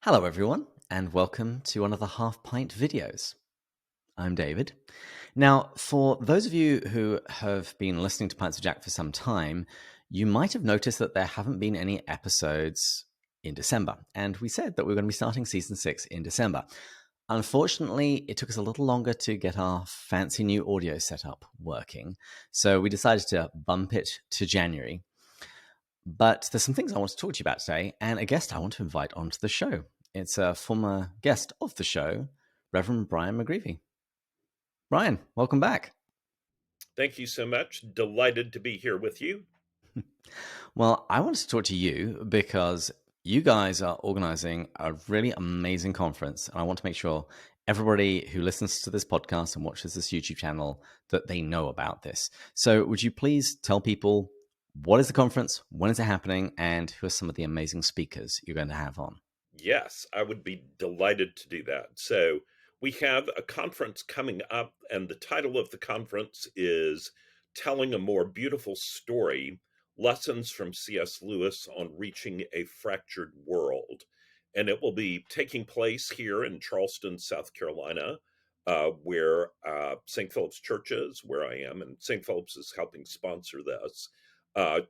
Hello, everyone, and welcome to one of the Half Pint videos. I'm David. Now, for those of you who have been listening to Pints of Jack for some time, you might have noticed that there haven't been any episodes in December, and we said that we were going to be starting season 6 in December. Unfortunately, it took us a little longer to get our fancy new audio setup working, so we decided to bump it to January. But there's some things I want to talk to you about today, and a guest I want to invite onto the show. It's a former guest of the show, Reverend Brian McGreevy. Brian, welcome back. Thank you so much. Delighted to be here with you. Well, I wanted to talk to you because you guys are organizing a really amazing conference, and I want to make sure everybody who listens to this podcast and watches this YouTube channel that they know about this. So would you please tell people what is the conference, when is it happening, and who are some of the amazing speakers you're going to have on? Yes, I would be delighted to do that. So we have a conference coming up, and the title of the conference is Telling a More Beautiful Story, Lessons from C.S. Lewis on Reaching a Fractured World. And it will be taking place here in Charleston, South Carolina, where St. Philip's Church is, where I am, and St. Philip's is helping sponsor this.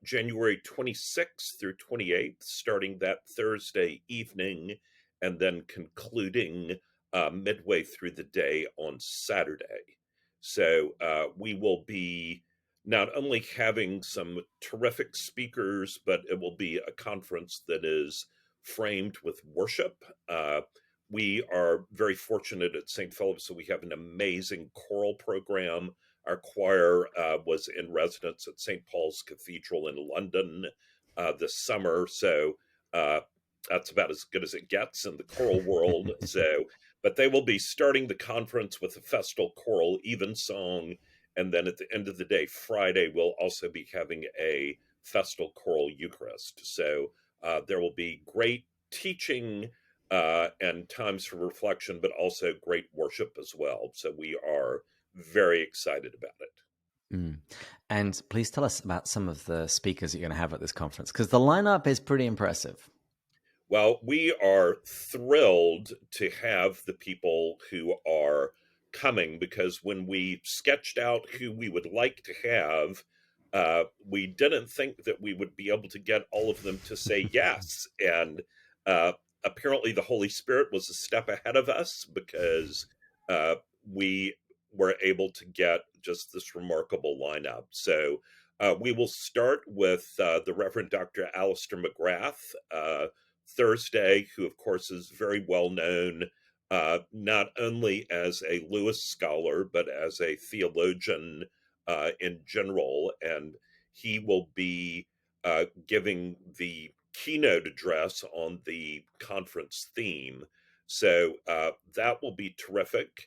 January 26th through 28th, starting that Thursday evening, and then concluding midway through the day on Saturday. So we will be not only having some terrific speakers, but it will be a conference that is framed with worship. We are very fortunate at St. Philip's, so we have an amazing choral program. Our choir was in residence at St. Paul's Cathedral in London this summer, so that's about as good as it gets in the choral world. But they will be starting the conference with a festal choral evensong, and then at the end of the day, Friday, we'll also be having a festal choral Eucharist. So there will be great teaching and times for reflection, but also great worship as well. So we are very excited about it. Mm. And please tell us about some of the speakers that you're going to have at this conference, because the lineup is pretty impressive. Well, we are thrilled to have the people who are coming, because when we sketched out who we would like to have, we didn't think that we would be able to get all of them to say yes. And apparently the Holy Spirit was a step ahead of us, because we were able to get just this remarkable lineup. So we will start with the Reverend Dr. Alistair McGrath, Thursday, who of course is very well known, not only as a Lewis scholar, but as a theologian in general. And he will be giving the keynote address on the conference theme. So that will be terrific.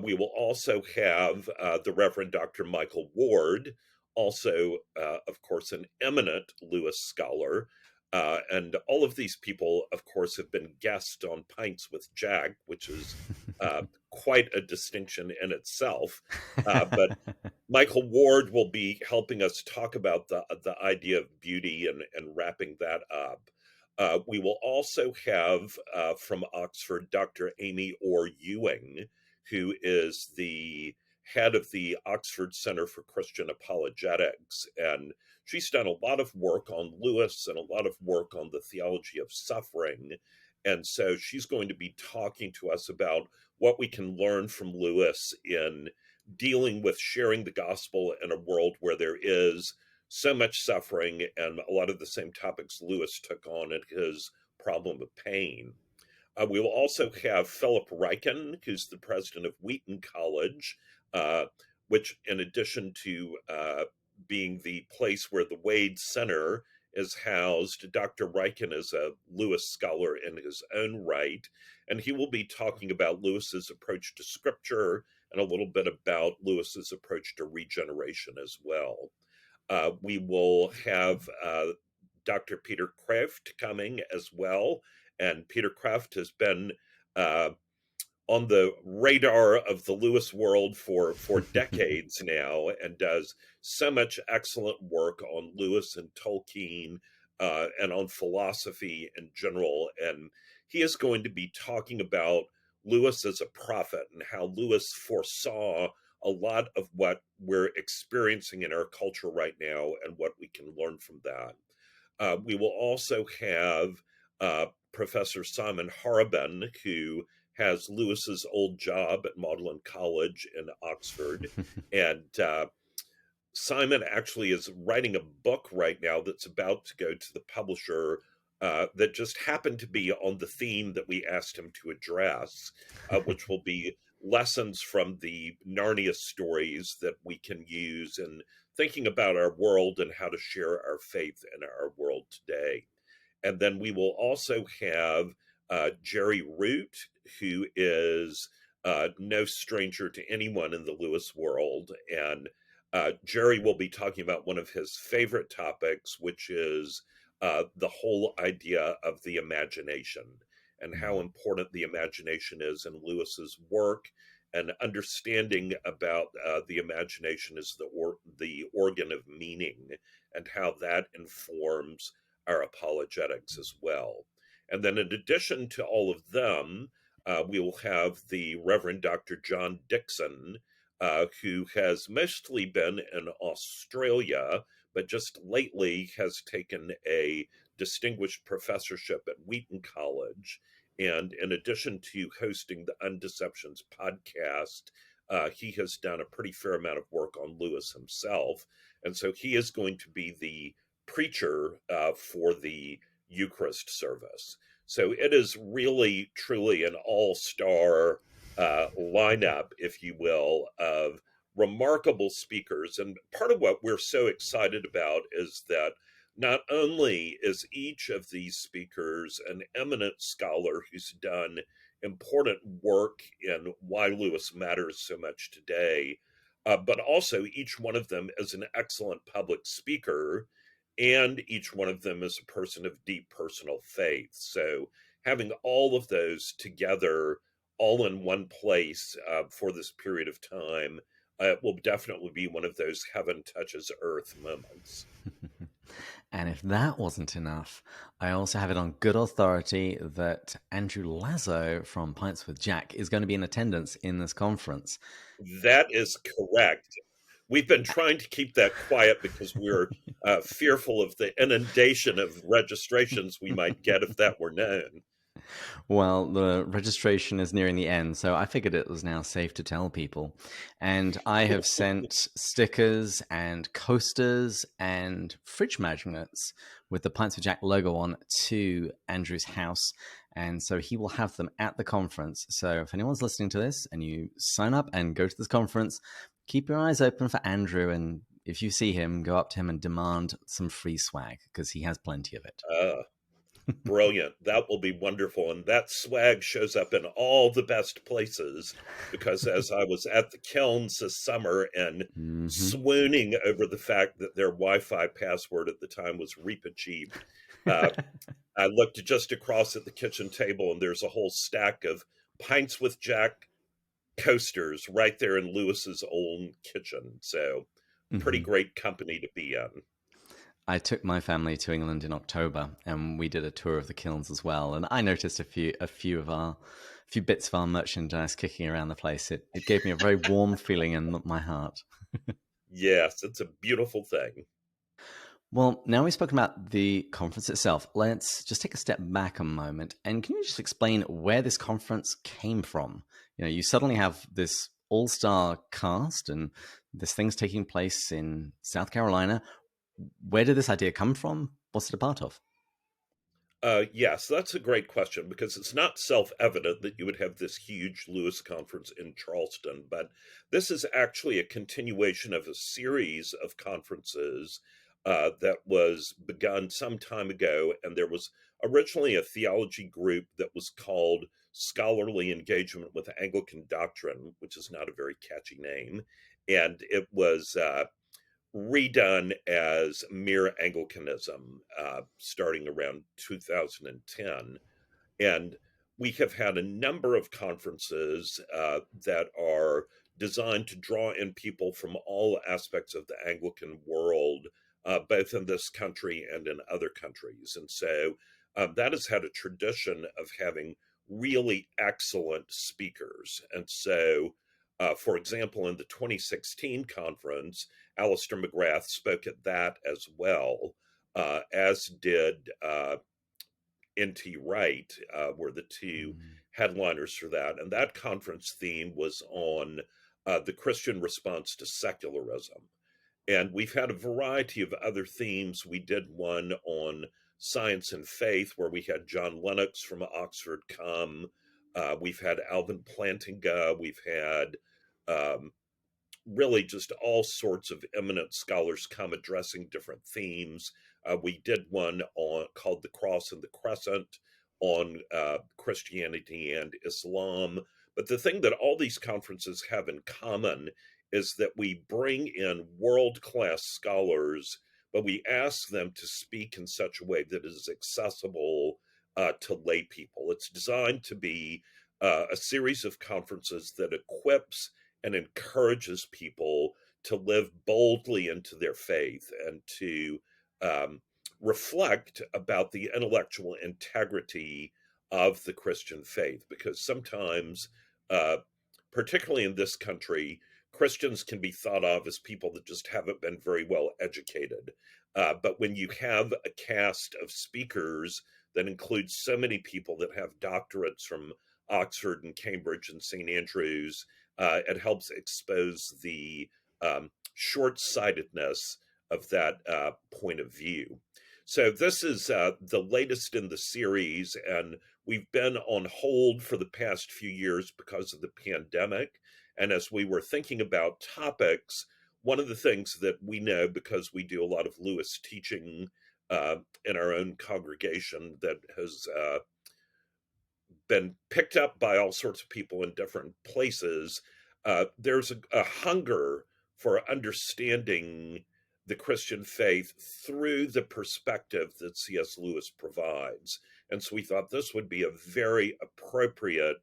We will also have the Reverend Dr. Michael Ward, also, of course, an eminent Lewis scholar. And all of these people, of course, have been guests on Pints with Jack, which is quite a distinction in itself. But Michael Ward will be helping us talk about the idea of beauty and wrapping that up. We will also have from Oxford Dr. Amy Orr Ewing, who is the head of the Oxford Center for Christian Apologetics. And she's done a lot of work on Lewis and a lot of work on the theology of suffering. And so she's going to be talking to us about what we can learn from Lewis in dealing with sharing the gospel in a world where there is so much suffering and a lot of the same topics Lewis took on in his problem of pain. We will also have Philip Ryken, who's the president of Wheaton College, which, in addition to being the place where the Wade Center is housed, Dr. Ryken is a Lewis scholar in his own right, and he will be talking about Lewis's approach to scripture and a little bit about Lewis's approach to regeneration as well. We will have Dr. Peter Kraft coming as well, and Peter Kraft has been on the radar of the Lewis world for decades now, and does so much excellent work on Lewis and Tolkien, and on philosophy in general. And he is going to be talking about Lewis as a prophet and how Lewis foresaw a lot of what we're experiencing in our culture right now and what we can learn from that. We will also have Professor Simon Harabin, who has Lewis's old job at Magdalen College in Oxford. And Simon actually is writing a book right now that's about to go to the publisher that just happened to be on the theme that we asked him to address, which will be lessons from the Narnia stories that we can use in thinking about our world and how to share our faith in our world today. And then we will also have Jerry Root, who is no stranger to anyone in the Lewis world. And Jerry will be talking about one of his favorite topics, which is the whole idea of the imagination and how important the imagination is in Lewis's work, and understanding about the imagination as the organ of meaning and how that informs our apologetics as well. And then in addition to all of them, we will have the Reverend Dr. John Dixon, who has mostly been in Australia, but just lately has taken a distinguished professorship at Wheaton College. And in addition to hosting the Undeceptions podcast, he has done a pretty fair amount of work on Lewis himself. And so he is going to be the preacher for the Eucharist service. So it is really, truly an all-star lineup, if you will, of remarkable speakers. And part of what we're so excited about is that not only is each of these speakers an eminent scholar who's done important work in why Lewis matters so much today, but also each one of them is an excellent public speaker, and each one of them is a person of deep personal faith. So having all of those together, all in one place for this period of time, will definitely be one of those heaven touches earth moments. And if that wasn't enough, I also have it on good authority that Andrew Lazo from Pints with Jack is going to be in attendance in this conference. That is correct. We've been trying to keep that quiet because we're fearful of the inundation of registrations we might get if that were known. Well, the registration is nearing the end, so I figured it was now safe to tell people. And I have sent stickers and coasters and fridge magnets with the Pints with Jack logo on to Andrew's house. And so he will have them at the conference. So if anyone's listening to this and you sign up and go to this conference, keep your eyes open for Andrew. And if you see him, go up to him and demand some free swag because he has plenty of it. Brilliant. That will be wonderful. And that swag shows up in all the best places, because as I was at the Kilns this summer and swooning over the fact that their Wi-Fi password at the time was Reepicheep, I looked just across at the kitchen table and there's a whole stack of Pints with Jack coasters right there in Lewis's own kitchen. So pretty great company to be in. I took my family to England in October, and we did a tour of the kilns as well. And I noticed a few bits of our merchandise kicking around the place. It gave me a very warm feeling in my heart. Yes, it's a beautiful thing. Well, now we've spoken about the conference itself. Let's just take a step back a moment. And can you just explain where this conference came from? You know, you suddenly have this all-star cast, and this thing's taking place in South Carolina. Where did this idea come from? What's it a part of? Yes, that's a great question, because it's not self-evident that you would have this huge Lewis conference in Charleston, but this is actually a continuation of a series of conferences that was begun some time ago. And there was originally a theology group that was called Scholarly Engagement with Anglican Doctrine, which is not a very catchy name. And it was redone as Mere Anglicanism starting around 2010. And we have had a number of conferences that are designed to draw in people from all aspects of the Anglican world both in this country and in other countries. And so that has had a tradition of having really excellent speakers. And so, for example, in the 2016 conference, Alistair McGrath spoke at that as well, as did N.T. Wright, were the two Mm. headliners for that. And that conference theme was on the Christian response to secularism. And we've had a variety of other themes. We did one on science and faith, where we had John Lennox from Oxford come. We've had Alvin Plantinga. We've had really just all sorts of eminent scholars come addressing different themes. We did one on called "The Cross and the Crescent" on Christianity and Islam. But the thing that all these conferences have in common is that we bring in world-class scholars, but we ask them to speak in such a way that is accessible to lay people. It's designed to be a series of conferences that equips and encourages people to live boldly into their faith and to reflect about the intellectual integrity of the Christian faith. Because sometimes, particularly in this country, Christians can be thought of as people that just haven't been very well educated. But when you have a cast of speakers that includes so many people that have doctorates from Oxford and Cambridge and St. Andrews, it helps expose the short-sightedness of that point of view. So this is the latest in the series, and we've been on hold for the past few years because of the pandemic. And as we were thinking about topics, one of the things that we know, because we do a lot of Lewis teaching in our own congregation that has been picked up by all sorts of people in different places, there's a hunger for understanding the Christian faith through the perspective that C.S. Lewis provides. And so we thought this would be a very appropriate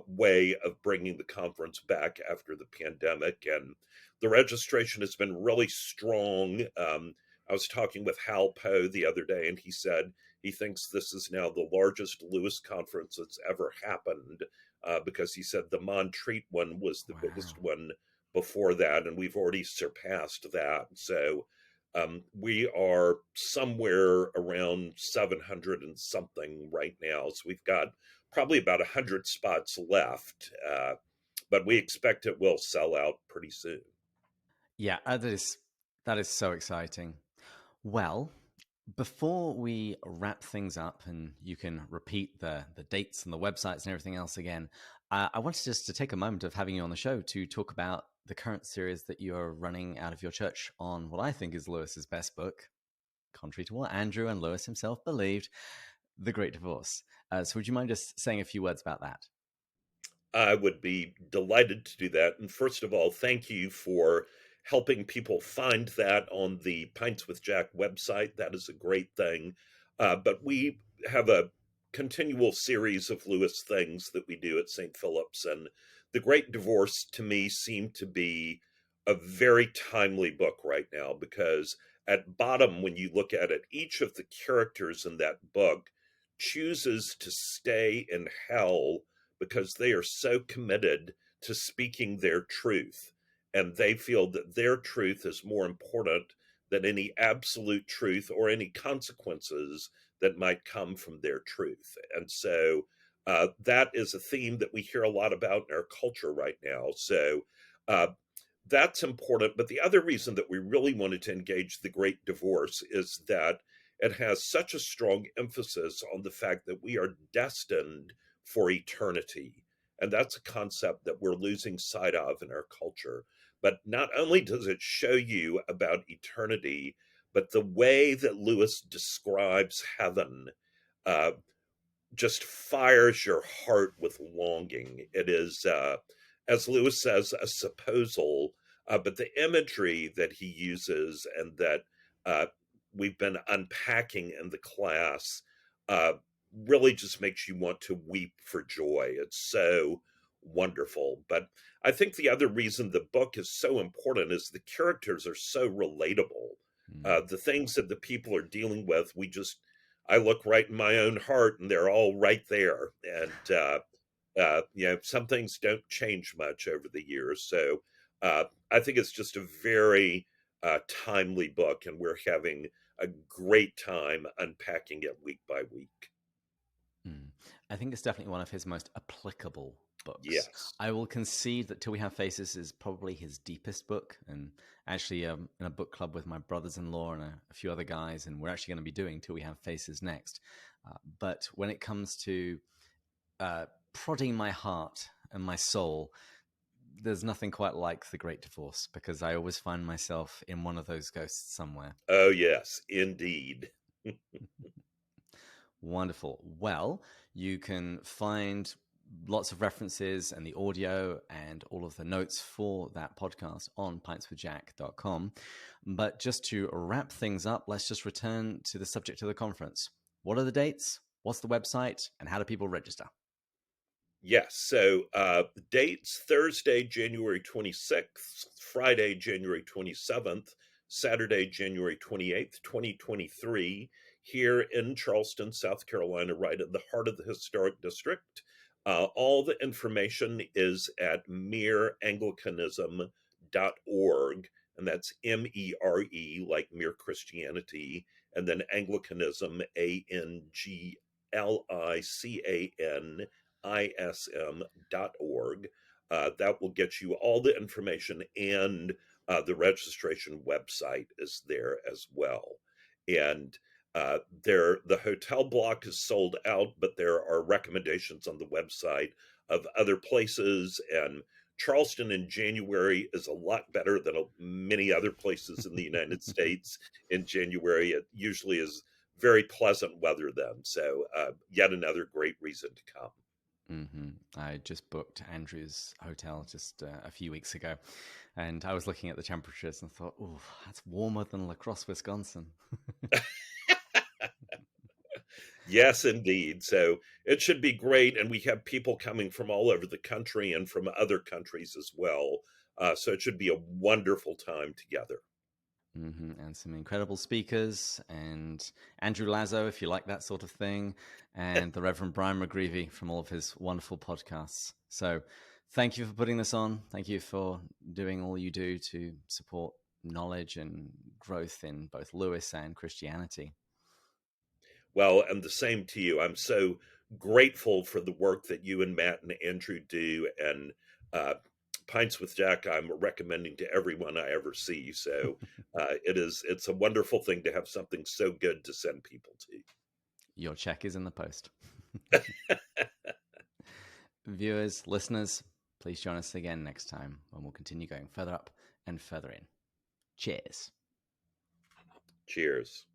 way of bringing the conference back after the pandemic. And the registration has been really strong. I was talking with Hal Poe the other day, and he said he thinks this is now the largest Lewis conference that's ever happened, because he said the Montreat one was the biggest Wow. one before that, and we've already surpassed that. So we are somewhere around 700 and something right now. So we've got probably about 100 spots left, but we expect it will sell out pretty soon. Yeah, that is so exciting. Well, before we wrap things up and you can repeat the dates and the websites and everything else again, I wanted just to take a moment of having you on the show to talk about the current series that you're running out of your church on what I think is Lewis's best book, contrary to what Andrew and Lewis himself believed, The Great Divorce. So would you mind just saying a few words about that? I would be delighted to do that. And first of all, thank you for helping people find that on the Pints with Jack website. That is a great thing. But we have a continual series of Lewis things that we do at St. Philip's. And The Great Divorce, to me, seemed to be a very timely book right now, because at bottom, when you look at it, each of the characters in that book chooses to stay in hell because they are so committed to speaking their truth. And they feel that their truth is more important than any absolute truth or any consequences that might come from their truth. And so that is a theme that we hear a lot about in our culture right now. So uh, that's important. But the other reason that we really wanted to engage The Great Divorce is that it has such a strong emphasis on the fact that we are destined for eternity. And that's a concept that we're losing sight of in our culture. But not only does it show you about eternity, but the way that Lewis describes heaven uh, just fires your heart with longing. It is, as Lewis says, a supposal, but the imagery that he uses and that uh, we've been unpacking in the class uh, really just makes you want to weep for joy. It's so wonderful. But I think the other reason the book is so important is the characters are so relatable. Mm. The things that the people are dealing with, I look right in my own heart, and they're all right there. And some things don't change much over the years. So I think it's just a very timely book, and we're having a great time unpacking it week by week. Mm. I think it's definitely one of his most applicable books. Yes. I will concede that Till We Have Faces is probably his deepest book. And actually, in a book club with my brothers in law and a few other guys, and we're actually going to be doing Till We Have Faces next. But when it comes to prodding my heart and my soul, there's nothing quite like The Great Divorce, because I always find myself in one of those ghosts somewhere. Oh, yes, indeed. Wonderful. Well, you can find lots of references and the audio and all of the notes for that podcast on pintswithjack.com. But just to wrap things up, let's just return to the subject of the conference. What are the dates? What's the website? And how do people register? Yes. So dates: Thursday, January 26th, Friday, January 27th, Saturday, January 28th, 2023, here in Charleston, South Carolina, right at the heart of the historic district. All the information is at mereanglicanism.org, and that's MERE, like Mere Christianity, and then Anglicanism, ANGLICAN ism.org. That will get you all the information, and the registration website is there as well. And the hotel block is sold out, but there are recommendations on the website of other places. And Charleston in January is a lot better than many other places in the United States in January. It usually is very pleasant weather then. So yet another great reason to come. Mm-hmm. I just booked Andrew's hotel just a few weeks ago, and I was looking at the temperatures and thought, "Oh, that's warmer than La Crosse, Wisconsin." Yes, indeed. So it should be great. And we have people coming from all over the country and from other countries as well. So it should be a wonderful time together. Mm-hmm. And some incredible speakers, and Andrew Lazo, if you like that sort of thing, and the Reverend Brian McGreevy from all of his wonderful podcasts. So thank you for putting this on. Thank you for doing all you do to support knowledge and growth in both Lewis and Christianity. Well, and the same to you. I'm so grateful for the work that you and Matt and Andrew do. And Pints with Jack, I'm recommending to everyone I ever see. So it's a wonderful thing to have something so good to send people to. Your check is in the post. Viewers, listeners, please join us again next time when we'll continue going further up and further in. Cheers. Cheers.